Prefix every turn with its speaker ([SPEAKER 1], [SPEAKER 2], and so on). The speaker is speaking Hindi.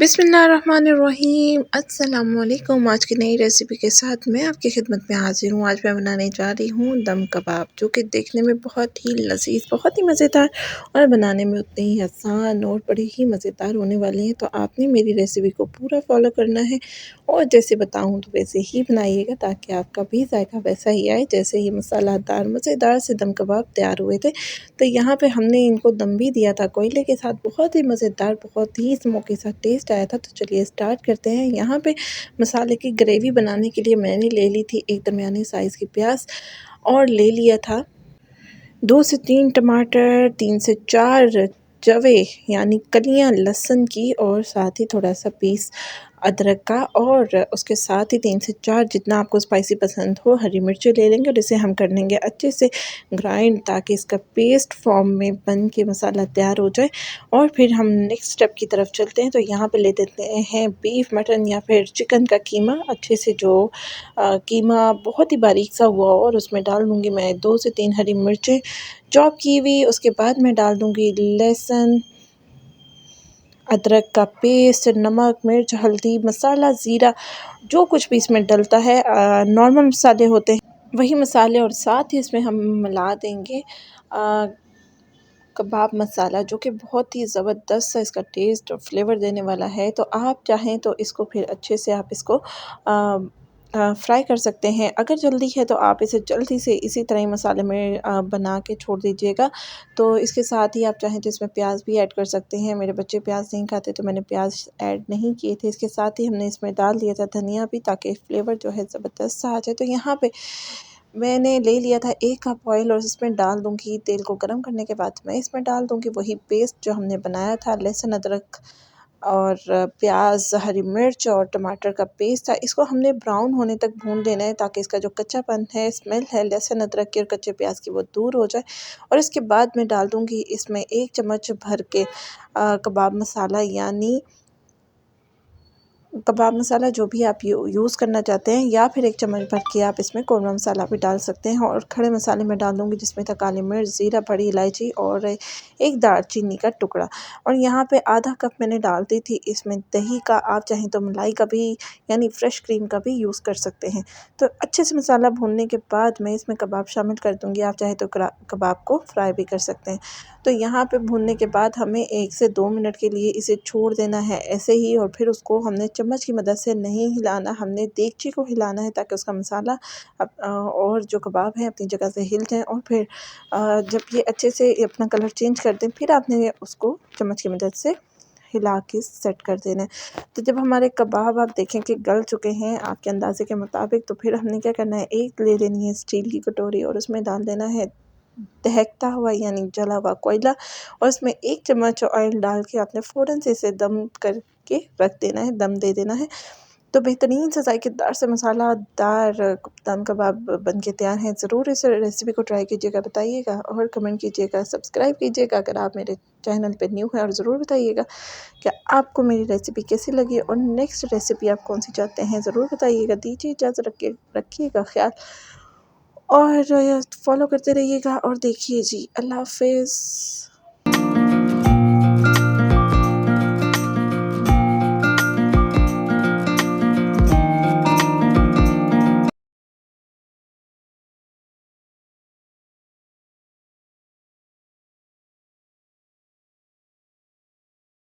[SPEAKER 1] बिस्मिल्लाहिर्रहमानिर्रहीम। अस्सलामुअलैकुम। आज की नई रेसिपी के साथ मैं आपकी खिदमत में हाजिर हूँ। आज मैं बनाने जा रही हूँ दम कबाब, जो कि देखने में बहुत ही लजीज, बहुत ही मज़ेदार और बनाने में उतने ही आसान और बड़े ही मज़ेदार होने वाले हैं। तो आपने मेरी रेसिपी को पूरा फॉलो करना है और जैसे बताऊँ तो वैसे ही बनाइएगा, ताकि आपका भी जायका वैसा ही आए जैसे ये मसालेदार मज़ेदार से दम कबाब तैयार हुए थे। तो यहाँ पे हमने इनको दम भी दिया था कोयले के साथ, बहुत ही मज़ेदार, बहुत ही स्मोकी सा टेस्ट आया था। तो चलिए स्टार्ट करते हैं। यहाँ पे मसाले की ग्रेवी बनाने के लिए मैंने ले ली थी एक दरमियानी साइज़ की प्याज और ले लिया था 2 से 3 टमाटर, 3 से 4 जवे यानी कलियां लहसुन की, और साथ ही थोड़ा सा पीस अदरक का, और उसके साथ ही 3 से 4 जितना आपको स्पाइसी पसंद हो हरी मिर्ची ले लेंगे, और इसे हम कर लेंगे अच्छे से ग्राइंड, ताकि इसका पेस्ट फॉर्म में बन के मसाला तैयार हो जाए। और फिर हम नेक्स्ट स्टेप की तरफ चलते हैं। तो यहाँ पे ले देते हैं बीफ, मटन या फिर चिकन का कीमा, अच्छे से जो कीमा बहुत ही बारीक सा हुआ, और उसमें डाल दूँगी मैं 2 से 3 हरी मिर्चें चॉप की हुई। उसके बाद मैं डाल दूँगी लहसुन, अदरक का पेस्ट, नमक, मिर्च, हल्दी, मसाला, ज़ीरा, जो कुछ भी इसमें डलता है नॉर्मल मसाले होते हैं वही मसाले, और साथ ही इसमें हम मिला देंगे कबाब मसाला, जो कि बहुत ही ज़बरदस्त सा इसका टेस्ट और फ्लेवर देने वाला है। तो आप चाहें तो इसको फिर अच्छे से आप इसको फ्राई कर सकते हैं। अगर जल्दी है तो आप इसे जल्दी से इसी तरह ही मसाले में बना के छोड़ दीजिएगा। तो इसके साथ ही आप चाहें तो इसमें प्याज भी ऐड कर सकते हैं। मेरे बच्चे प्याज नहीं खाते तो मैंने प्याज ऐड नहीं किए थे। इसके साथ ही हमने इसमें डाल दिया था धनिया भी, ताकि फ्लेवर जो है ज़बरदस्त सा आ जाए। तो यहाँ पे मैंने ले लिया था 1 कप ऑयल, और इसमें डाल दूँगी, तेल को गरम करने के बाद मैं इसमें डाल दूँगी वही पेस्ट जो हमने बनाया था, लहसुन, अदरक और प्याज, हरी मिर्च और टमाटर का पेस्ट था। इसको हमने ब्राउन होने तक भून लेना है, ताकि इसका जो कच्चापन है, स्मेल है लहसुन अदरक की और कच्चे प्याज की, वो दूर हो जाए। और इसके बाद मैं डाल दूँगी इसमें 1 चम्मच भर के कबाब मसाला, यानी कबाब मसाला जो भी आप यूज़ करना चाहते हैं, या फिर 1 चम्मच भर के आप इसमें कौरमा मसाला भी डाल सकते हैं। और खड़े मसाले में डाल दूँगी, जिसमें था काली मिर्च, ज़ीरा, बड़ी इलायची और 1 दालचीनी का टुकड़ा। और यहाँ पे आधा कप मैंने डाल दी थी इसमें दही का, आप चाहें तो मलाई का भी यानी फ्रेश क्रीम का भी यूज़ कर सकते हैं। तो अच्छे से मसाला भूनने के बाद मैं इसमें कबाब शामिल कर दूँगी, आप चाहें तो कबाब को फ्राई भी कर सकते हैं। तो यहाँ पे भूनने के बाद हमें 1 से 2 मिनट के लिए इसे छोड़ देना है ऐसे ही, और फिर उसको हमने चम्मच की मदद से नहीं हिलाना, हमने देगची को हिलाना है, ताकि उसका मसाला और जो कबाब है अपनी जगह से हिल जाएँ। और फिर जब ये अच्छे से अपना कलर चेंज कर दें, फिर आपने उसको चम्मच की मदद से हिला के सेट कर देना है। तो जब हमारे कबाब आप देखें कि गल चुके हैं आपके अंदाज़े के मुताबिक, तो फिर हमने क्या करना है, एक ले लेनी है स्टील की कटोरी, और उसमें डाल देना है दहकता हुआ यानी जला हुआ कोयला, और इसमें 1 चम्मच ऑयल डाल के आपने फ़ौरन से इसे दम करके रख देना है, दम दे देना है। तो बेहतरीन से ज़ायकेदार से मसालादार दम कबाब बन के तैयार हैं। ज़रूर इस रेसिपी को ट्राई कीजिएगा, बताइएगा और कमेंट कीजिएगा, सब्सक्राइब कीजिएगा अगर आप मेरे चैनल पे न्यू हैं, और ज़रूर बताइएगा कि आपको मेरी रेसिपी कैसी लगी, और नेक्स्ट रेसिपी आप कौन-सी चाहते हैं, ज़रूर बताइएगा। दीजिए इजाज़त, रखिएगा ख़याल, और फॉलो करते रहिएगा, और देखिए जी, अल्लाह हाफ़िज़।